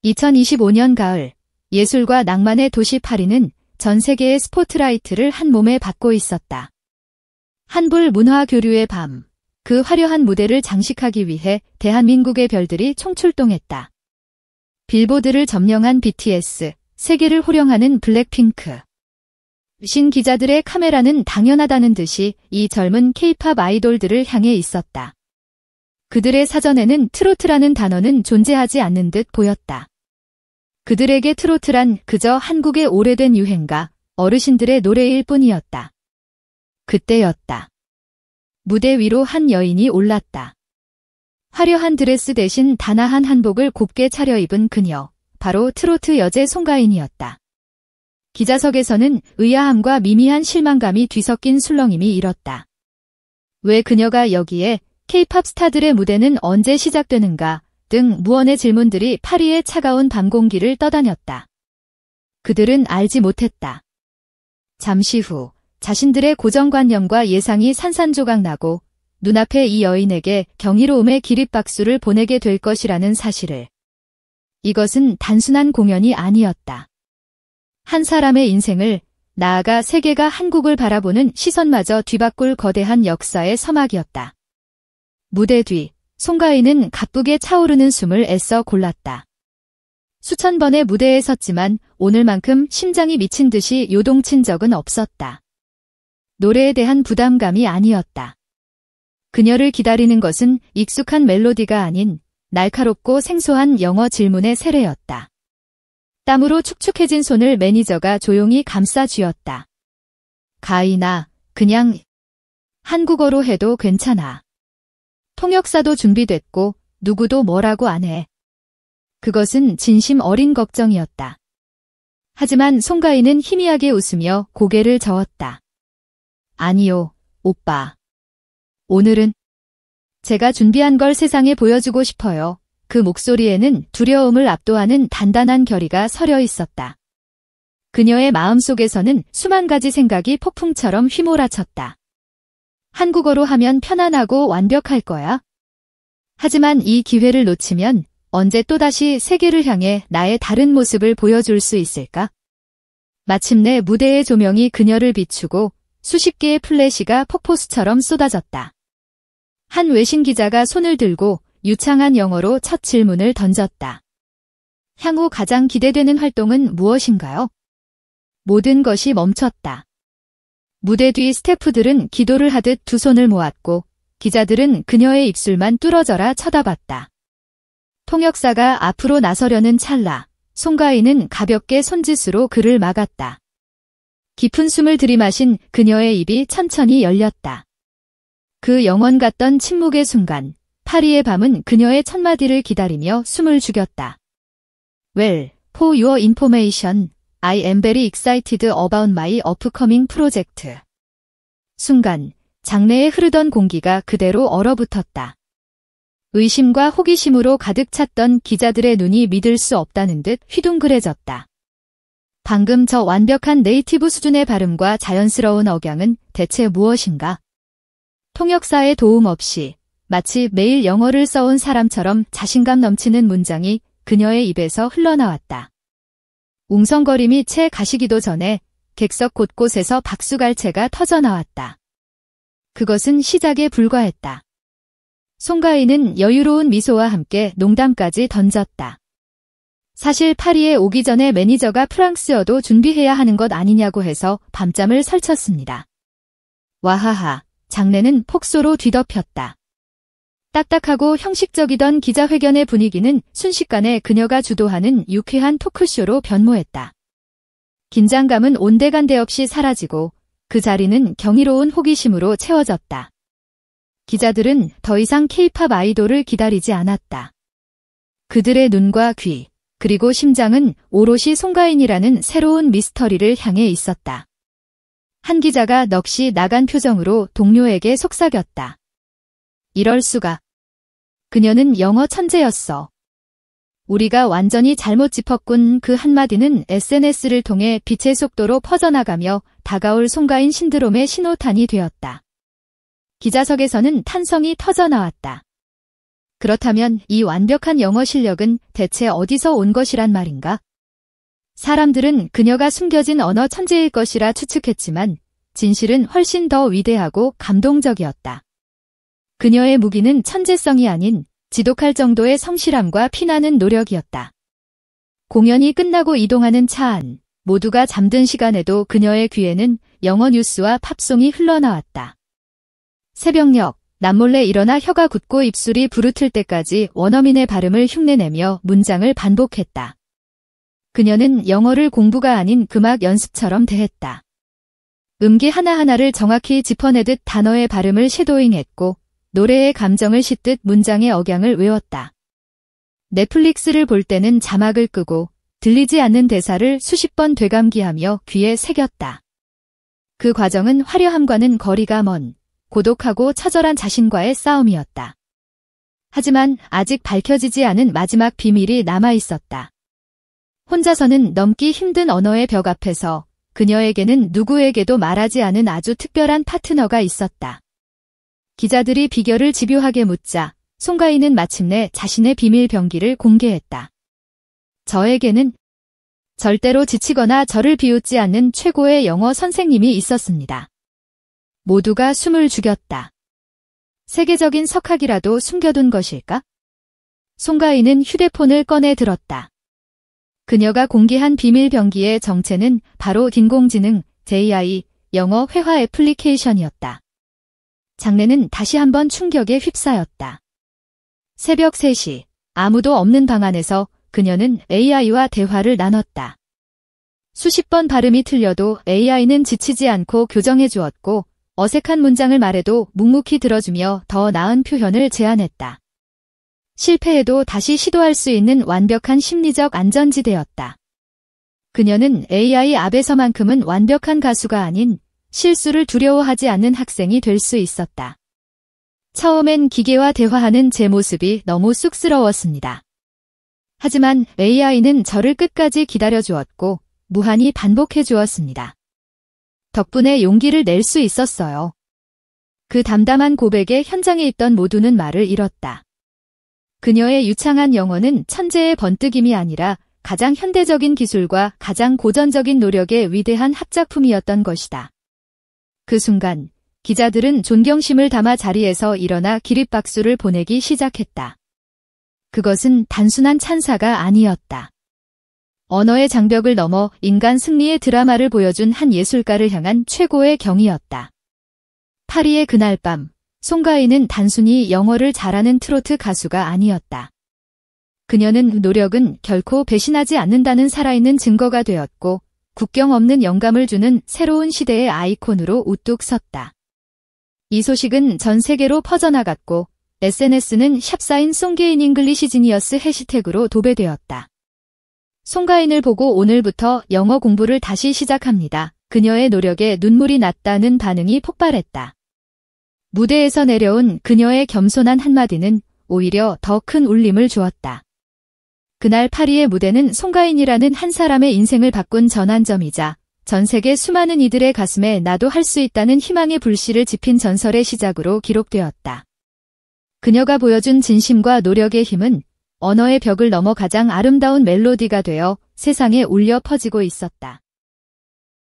2025년 가을, 예술과 낭만의 도시 파리는 전 세계의 스포트라이트를 한 몸에 받고 있었다. 한불 문화 교류의 밤, 그 화려한 무대를 장식하기 위해 대한민국의 별들이 총출동했다. 빌보드를 점령한 BTS, 세계를 호령하는 블랙핑크. 신 기자들의 카메라는 당연하다는 듯이 이 젊은 K-팝 아이돌들을 향해 있었다. 그들의 사전에는 트로트라는 단어는 존재하지 않는 듯 보였다. 그들에게 트로트란 그저 한국의 오래된 유행가, 어르신들의 노래일 뿐이었다. 그때였다. 무대 위로 한 여인이 올랐다. 화려한 드레스 대신 단아한 한복을 곱게 차려입은 그녀, 바로 트로트 여제 송가인이었다. 기자석에서는 의아함과 미미한 실망감이 뒤섞인 술렁임이 일었다. 왜 그녀가 여기에, K-팝 스타들의 무대는 언제 시작되는가 등 무언의 질문들이 파리의 차가운 밤 공기를 떠다녔다. 그들은 알지 못했다. 잠시 후 자신들의 고정관념과 예상이 산산조각나고 눈앞에 이 여인에게 경이로움의 기립박수를 보내게 될 것이라는 사실을. 이것은 단순한 공연이 아니었다. 한 사람의 인생을, 나아가 세계가 한국을 바라보는 시선마저 뒤바꿀 거대한 역사의 서막이었다. 무대 뒤, 송가인은 가쁘게 차오르는 숨을 애써 골랐다. 수천 번의 무대에 섰지만 오늘만큼 심장이 미친 듯이 요동친 적은 없었다. 노래에 대한 부담감이 아니었다. 그녀를 기다리는 것은 익숙한 멜로디가 아닌 날카롭고 생소한 영어 질문의 세례였다. 땀으로 축축해진 손을 매니저가 조용히 감싸 쥐었다. 가인아, 그냥 한국어로 해도 괜찮아. 통역사도 준비됐고 누구도 뭐라고 안 해. 그것은 진심 어린 걱정이었다. 하지만 송가인은 희미하게 웃으며 고개를 저었다. 아니요, 오빠. 오늘은 제가 준비한 걸 세상에 보여주고 싶어요. 그 목소리에는 두려움을 압도하는 단단한 결의가 서려 있었다. 그녀의 마음속에서는 수만 가지 생각이 폭풍처럼 휘몰아쳤다. 한국어로 하면 편안하고 완벽할 거야. 하지만 이 기회를 놓치면 언제 또다시 세계를 향해 나의 다른 모습을 보여줄 수 있을까? 마침내 무대의 조명이 그녀를 비추고 수십 개의 플래시가 폭포수처럼 쏟아졌다. 한 외신 기자가 손을 들고 유창한 영어로 첫 질문을 던졌다. 향후 가장 기대되는 활동은 무엇인가요? 모든 것이 멈췄다. 무대 뒤 스태프들은 기도를 하듯 두 손을 모았고 기자들은 그녀의 입술만 뚫어져라 쳐다봤다. 통역사가 앞으로 나서려는 찰나, 송가인은 가볍게 손짓으로 그를 막았다. 깊은 숨을 들이마신 그녀의 입이 천천히 열렸다. 그 영원 같던 침묵의 순간, 파리의 밤은 그녀의 첫마디를 기다리며 숨을 죽였다. Well, for your information, I am very excited about my upcoming project. 순간, 장내에 흐르던 공기가 그대로 얼어붙었다. 의심과 호기심으로 가득 찼던 기자들의 눈이 믿을 수 없다는 듯 휘둥그레졌다. 방금 저 완벽한 네이티브 수준의 발음과 자연스러운 억양은 대체 무엇인가? 통역사의 도움 없이 마치 매일 영어를 써온 사람처럼 자신감 넘치는 문장이 그녀의 입에서 흘러나왔다. 웅성거림이 채 가시기도 전에 객석 곳곳에서 박수갈채가 터져나왔다. 그것은 시작에 불과했다. 송가인은 여유로운 미소와 함께 농담까지 던졌다. 사실 파리에 오기 전에 매니저가 프랑스어도 준비해야 하는 것 아니냐고 해서 밤잠을 설쳤습니다. 와하하, 장내는 폭소로 뒤덮였다. 딱딱하고 형식적이던 기자회견의 분위기는 순식간에 그녀가 주도하는 유쾌한 토크쇼로 변모했다. 긴장감은 온데간데 없이 사라지고 그 자리는 경이로운 호기심으로 채워졌다. 기자들은 더 이상 K-팝 아이돌을 기다리지 않았다. 그들의 눈과 귀, 그리고 심장은 오롯이 송가인이라는 새로운 미스터리를 향해 있었다. 한 기자가 넋이 나간 표정으로 동료에게 속삭였다. 이럴 수가. 그녀는 영어 천재였어. 우리가 완전히 잘못 짚었군. 그 한마디는 SNS를 통해 빛의 속도로 퍼져나가며 다가올 송가인 신드롬의 신호탄이 되었다. 기자석에서는 탄성이 터져나왔다. 그렇다면 이 완벽한 영어 실력은 대체 어디서 온 것이란 말인가? 사람들은 그녀가 숨겨진 언어 천재일 것이라 추측했지만 진실은 훨씬 더 위대하고 감동적이었다. 그녀의 무기는 천재성이 아닌 지독할 정도의 성실함과 피나는 노력이었다. 공연이 끝나고 이동하는 차 안, 모두가 잠든 시간에도 그녀의 귀에는 영어 뉴스와 팝송이 흘러나왔다. 새벽녘, 남몰래 일어나 혀가 굳고 입술이 부르틀 때까지 원어민의 발음을 흉내내며 문장을 반복했다. 그녀는 영어를 공부가 아닌 금악 연습처럼 대했다. 음기 하나하나를 정확히 짚어내듯 단어의 발음을 섀도잉했고 노래의 감정을 싣듯 문장의 억양을 외웠다. 넷플릭스를 볼 때는 자막을 끄고 들리지 않는 대사를 수십 번 되감기하며 귀에 새겼다. 그 과정은 화려함과는 거리가 먼 고독하고 처절한 자신과의 싸움이었다. 하지만 아직 밝혀지지 않은 마지막 비밀이 남아 있었다. 혼자서는 넘기 힘든 언어의 벽 앞에서 그녀에게는 누구에게도 말하지 않은 아주 특별한 파트너가 있었다. 기자들이 비결을 집요하게 묻자 송가인은 마침내 자신의 비밀 병기를 공개했다. 저에게는 절대로 지치거나 저를 비웃지 않는 최고의 영어 선생님이 있었습니다. 모두가 숨을 죽였다. 세계적인 석학이라도 숨겨둔 것일까? 송가인은 휴대폰을 꺼내 들었다. 그녀가 공개한 비밀 병기의 정체는 바로 인공지능 AI 영어 회화 애플리케이션이었다. 장내는 다시 한번 충격에 휩싸였다. 새벽 3시, 아무도 없는 방 안에서 그녀는 AI와 대화를 나눴다. 수십 번 발음이 틀려도 AI는 지치지 않고 교정해 주었고 어색한 문장을 말해도 묵묵히 들어주며 더 나은 표현을 제안했다. 실패해도 다시 시도할 수 있는 완벽한 심리적 안전지대였다. 그녀는 AI 앞에서만큼은 완벽한 가수가 아닌 실수를 두려워하지 않는 학생이 될 수 있었다. 처음엔 기계와 대화하는 제 모습이 너무 쑥스러웠습니다. 하지만 AI는 저를 끝까지 기다려주었고 무한히 반복해 주었습니다. 덕분에 용기를 낼 수 있었어요. 그 담담한 고백에 현장에 있던 모두는 말을 잃었다. 그녀의 유창한 영어는 천재의 번뜩임이 아니라 가장 현대적인 기술과 가장 고전적인 노력의 위대한 합작품이었던 것이다. 그 순간 기자들은 존경심을 담아 자리에서 일어나 기립박수를 보내기 시작했다. 그것은 단순한 찬사가 아니었다. 언어의 장벽을 넘어 인간 승리의 드라마를 보여준 한 예술가를 향한 최고의 경의였다. 파리의 그날 밤, 송가인은 단순히 영어를 잘하는 트로트 가수가 아니었다. 그녀는 노력은 결코 배신하지 않는다는 살아있는 증거가 되었고 국경 없는 영감을 주는 새로운 시대의 아이콘으로 우뚝 섰다. 이 소식은 전 세계로 퍼져나갔고 SNS는 샵사인 송게인 잉글리시 지니어스 해시태그로 도배되었다. 송가인을 보고 오늘부터 영어 공부를 다시 시작합니다. 그녀의 노력에 눈물이 났다는 반응이 폭발했다. 무대에서 내려온 그녀의 겸손한 한마디는 오히려 더 큰 울림을 주었다. 그날 파리의 무대는 송가인이라는 한 사람의 인생을 바꾼 전환점이자 전 세계 수많은 이들의 가슴에 나도 할 수 있다는 희망의 불씨를 지핀 전설의 시작으로 기록되었다. 그녀가 보여준 진심과 노력의 힘은 언어의 벽을 넘어 가장 아름다운 멜로디가 되어 세상에 울려 퍼지고 있었다.